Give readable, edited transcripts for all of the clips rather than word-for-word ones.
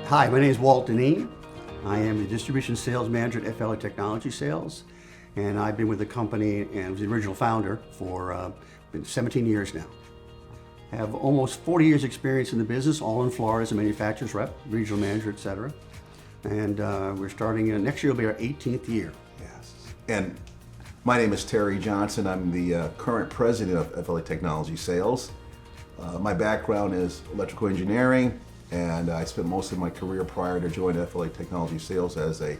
Hi, my name is Walt Dinneen. I am the Distribution Sales Manager at FLA Technology Sales, and I've been with the company and was the original founder for been 17 years now. I have almost 40 years experience in the business, all in Florida as a manufacturer's rep, regional manager, etc. And we're starting, next year will be our 18th year. Yes. And my name is Terry Johnson. I'm the current president of FLA Technology Sales. My background is electrical engineering, and I spent most of my career prior to joining FLA Technology Sales as a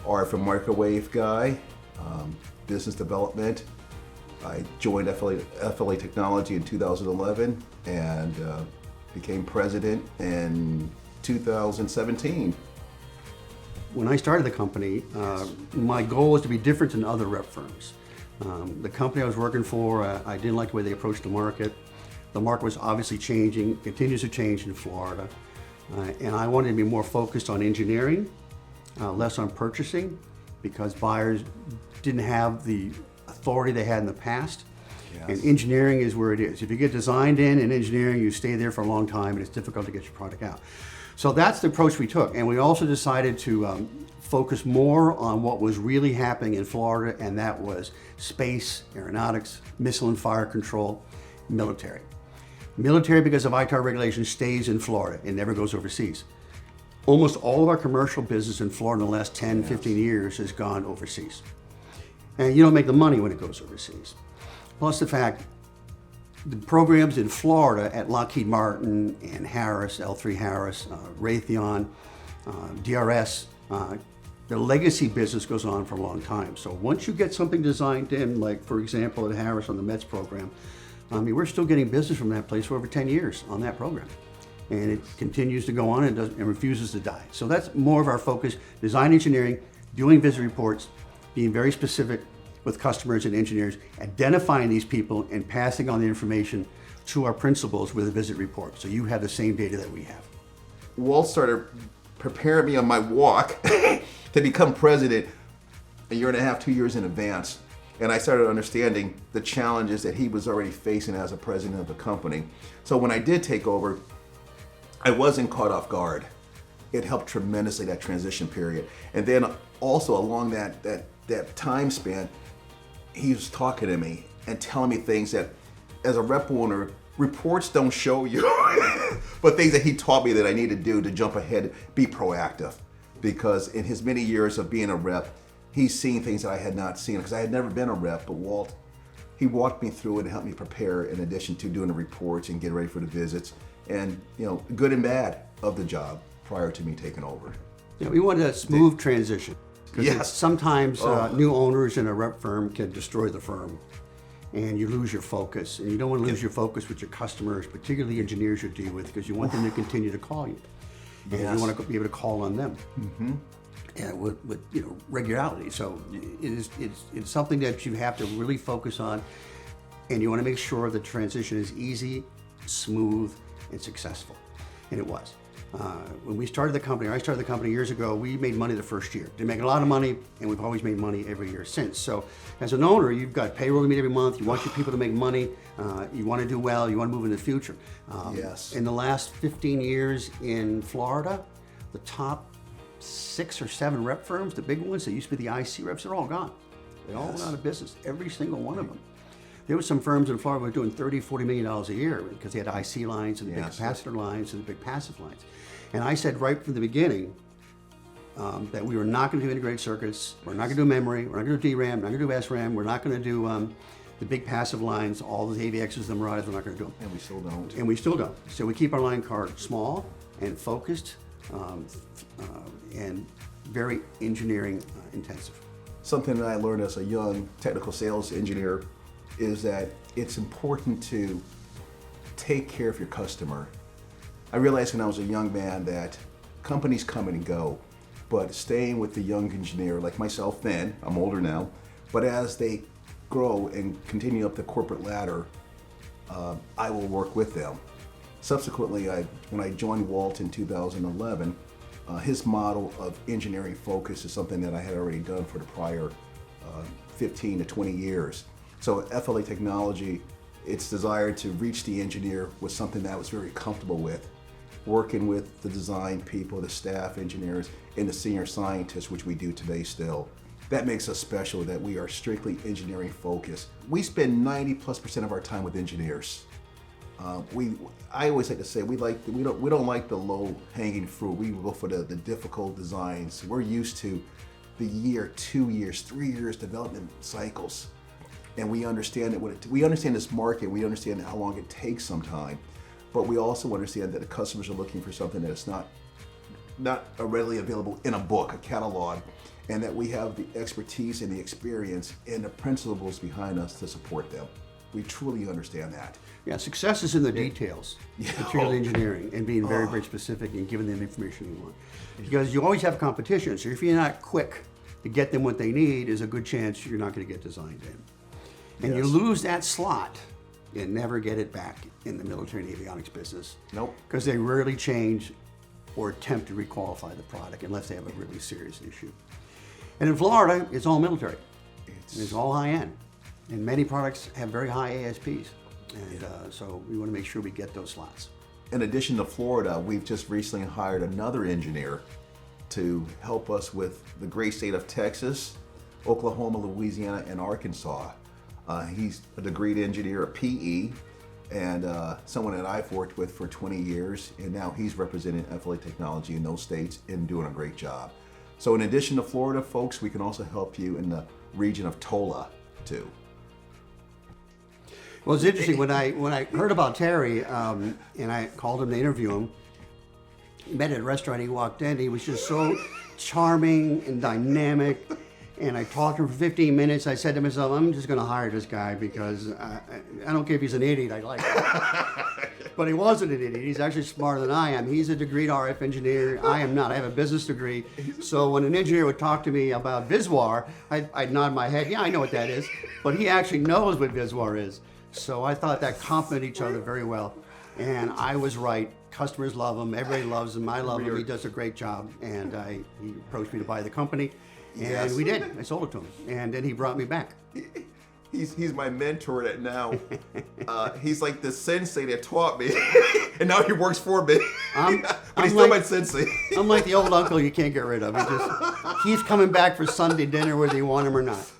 RF and microwave guy, business development. I joined FLA Technology in 2011 and became president in 2017. When I started the company, my goal was to be different than other rep firms. The company I was working for, I didn't like the way they approached the market. The market was obviously changing, continues to change in Florida. And I wanted to be more focused on engineering, less on purchasing, because buyers didn't have the authority they had in the past. Yes. And engineering is where it is. If you get designed in engineering, you stay there for a long time and it's difficult to get your product out. So that's the approach we took. And we also decided to focus more on what was really happening in Florida, and that was space, aeronautics, missile and fire control, military. Military, because of ITAR regulations, stays in Florida. It never goes overseas. Almost all of our commercial business in Florida in the last 10, 15 years has gone overseas. And you don't make the money when it goes overseas. Plus the fact, the programs in Florida at Lockheed Martin and Harris, L3 Harris, Raytheon, DRS, the legacy business goes on for a long time. So once you get something designed in, like for example at Harris on the METS program, we're still getting business from that place for over 10 years on that program. And it continues to go on and refuses to die. So that's more of our focus, design engineering, doing visit reports, being very specific with customers and engineers, identifying these people and passing on the information to our principals with a visit report. So you have the same data that we have. Walt started preparing me on my walk to become president a year and a half, 2 years in advance. And I started understanding the challenges that he was already facing as a president of the company. So when I did take over, I wasn't caught off guard. It helped tremendously, that transition period. And then also along that time span, he was talking to me and telling me things that, as a rep owner, reports don't show you, but things that he taught me that I need to do to jump ahead, be proactive. Because in his many years of being a rep, he's seen things that I had not seen, because I had never been a rep, but Walt, he walked me through it and helped me prepare in addition to doing the reports and getting ready for the visits and, good and bad of the job prior to me taking over. We wanted a smooth transition. Yes. Sometimes new owners in a rep firm can destroy the firm and you lose your focus. And you don't want to lose your focus with your customers, particularly engineers you deal with, because you want them to continue to call you. And you want to be able to call on them. Mm-hmm. And with regularity. So it's something that you have to really focus on, and you want to make sure the transition is easy, smooth, and successful. And it was. When we started the company, or I started the company years ago, we made money the first year. Didn't make a lot of money, and we've always made money every year since. So as an owner, you've got payroll to meet every month, you want your people to make money, you want to do well, you want to move in the future. Yes. In the last 15 years in Florida, the top 6 or 7 rep firms, the big ones that used to be the IC reps, they're all gone. They all went out of business, every single one of them. There were some firms in Florida that were doing $30, $40 million a year because they had IC lines and the big capacitor lines and the big passive lines. And I said right from the beginning that we were not going to do integrated circuits, we're not going to do memory, we're not going to do DRAM, we're not going to do SRAM, we're not going to do the big passive lines, all the AVXs, the Mirages, we're not going to do them. And we still don't. And we still don't. So we keep our line card small and focused, and very engineering intensive. Something that I learned as a young technical sales engineer is that it's important to take care of your customer. I realized when I was a young man that companies come and go, but staying with the young engineer like myself then, I'm older now, but as they grow and continue up the corporate ladder, I will work with them. Subsequently, when I joined Walt in 2011, his model of engineering focus is something that I had already done for the prior 15 to 20 years. So at FLA Technology, its desire to reach the engineer was something that I was very comfortable with. working with the design people, the staff engineers, and the senior scientists, which we do today still. That makes us special, that we are strictly engineering focused. We spend 90+% of our time with engineers. I always like to say we don't like the low hanging fruit. We go for the difficult designs. We're used to the year, 2 years, 3 years development cycles, and we understand it. We understand this market. We understand how long it takes sometimes, but we also understand that the customers are looking for something that is not readily available in a book, a catalog, and that we have the expertise and the experience and the principles behind us to support them. We truly understand that. Yeah, success is in the details, material engineering, and being very, very specific and giving them information you want. Because you always have competition, so if you're not quick to get them what they need, there's a good chance you're not going to get designed in. And you lose that slot, you never get it back in the military and avionics business. Nope. Because they rarely change or attempt to requalify the product unless they have a really serious issue. And in Florida, it's all military. It's all high-end. And many products have very high ASPs. And so we want to make sure we get those slots. In addition to Florida, we've just recently hired another engineer to help us with the great state of Texas, Oklahoma, Louisiana, and Arkansas. He's a degreed engineer, a PE, and someone that I've worked with for 20 years, and now he's representing FLA Technology in those states and doing a great job. So in addition to Florida, folks, we can also help you in the region of TOLA, too. Well, it's interesting, when I heard about Terry, and I called him to interview him, he met at a restaurant, he walked in, he was just so charming and dynamic, and I talked to him for 15 minutes. I said to myself, I'm just going to hire this guy because I don't care if he's an idiot, I like him. But he wasn't an idiot, he's actually smarter than I am. He's a degreed RF engineer, I am not, I have a business degree. So when an engineer would talk to me about Viswar, I'd nod my head, yeah, I know what that is, but he actually knows what Viswar is. So I thought that complemented each other very well. And I was right. Customers love him. Everybody loves him. I love him. He does a great job. And he approached me to buy the company. And we did. I sold it to him. And then he brought me back. He's my mentor that now. He's like the sensei that taught me. And now he works for me. But he's still my sensei. I'm like the old uncle you can't get rid of. He's coming back for Sunday dinner whether you want him or not.